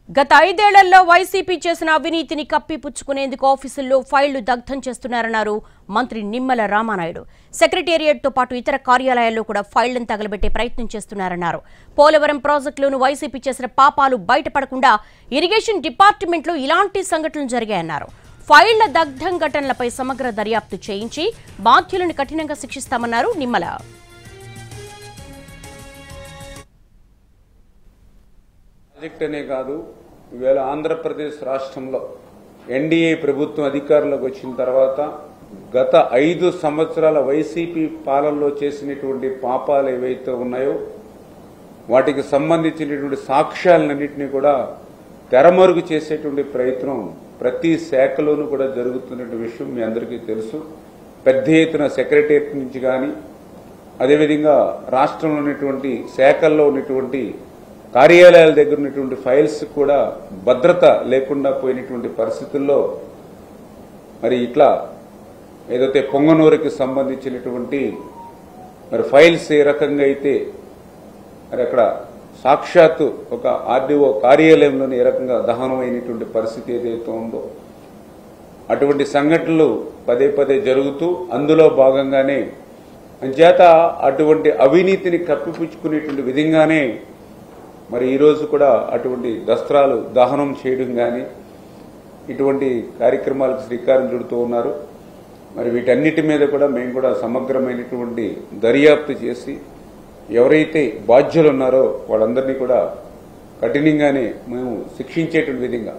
గత 5 ఏళ్లలో వైసీపీ చేసిన అవినీతిని కప్పిపుచ్చుకునేందుకు ఆఫీసుల్లో ఫైళ్లు దగ్ధం చేస్తున్నారన్నారు మంత్రి నిమ్మల రామానాయుడు. సెక్రటేరియట్తో పాటు ఇతర కార్యాలయాల్లో కూడా ఫైళ్లను తగలబెట్టే ప్రయత్నం చేస్తున్నారన్నారు. పోలవరం ప్రాజెక్టులోనూ వైసీపీ చేసిన పాపాలు బయటపడకుండా ఇరిగేషన్ డిపార్ట్మెంట్లో ఇలాంటి సంఘటనలు జరిగాయన్నారు. ఫైళ్ల దగ్ధం ఘటనలపై సమగ్ర దర్యాప్తు చేయించి బాధ్యులను కఠినంగా శిక్షిస్తామన్నారు నిమ్మల. ప్రాజెక్ట్ కాదు, ఈవేళ ఆంధ్రప్రదేశ్ రాష్ట్రంలో ఎన్డీఏ ప్రభుత్వం అధికారంలోకి వచ్చిన తర్వాత గత 5 సంవత్సరాల వైసీపీ పాలనలో చేసినటువంటి పాపాలు ఏవైతే ఉన్నాయో వాటికి సంబంధించినటువంటి సాక్ష్యాలన్నింటినీ కూడా తెరమరుగు చేసేటువంటి ప్రయత్నం ప్రతి శాఖలోనూ కూడా జరుగుతున్న విషయం మీ అందరికీ తెలుసు. పెద్ద ఎత్తున సెక్రటేరియట్ నుంచి కానీ అదేవిధంగా రాష్ట్రంలో ఉన్నటువంటి శాఖల్లో ఉన్నటువంటి కార్యాలయాల దగ్గర ఉన్నటువంటి ఫైల్స్ కూడా భద్రత లేకుండా పోయినటువంటి పరిస్థితుల్లో మరి ఇట్లా ఏదైతే పొంగనూరుకి సంబంధించినటువంటి మరి ఫైల్స్ ఏ రకంగా అయితే మరి అక్కడ సాక్షాత్తు ఒక ఆర్డీఓ కార్యాలయంలోని ఏ రకంగా దహనమైనటువంటి పరిస్థితి ఏదైతే ఉందో అటువంటి సంఘటనలు పదే పదే జరుగుతూ అందులో భాగంగానే అంచేత అటువంటి అవినీతిని కప్పిపుచ్చుకునేటువంటి విధంగానే మరి ఈరోజు కూడా అటువంటి దస్త్రాలు దహనం చేయడం కానీ ఇటువంటి కార్యక్రమాలకు శ్రీకారం చుడుతూ ఉన్నారు. మరి వీటన్నిటి మీద కూడా మేము కూడా సమగ్రమైనటువంటి దర్యాప్తు చేసి ఎవరైతే బాధ్యులు ఉన్నారో వాళ్ళందరినీ కూడా కఠినంగానే మేము శిక్షించేటువంటి విధంగా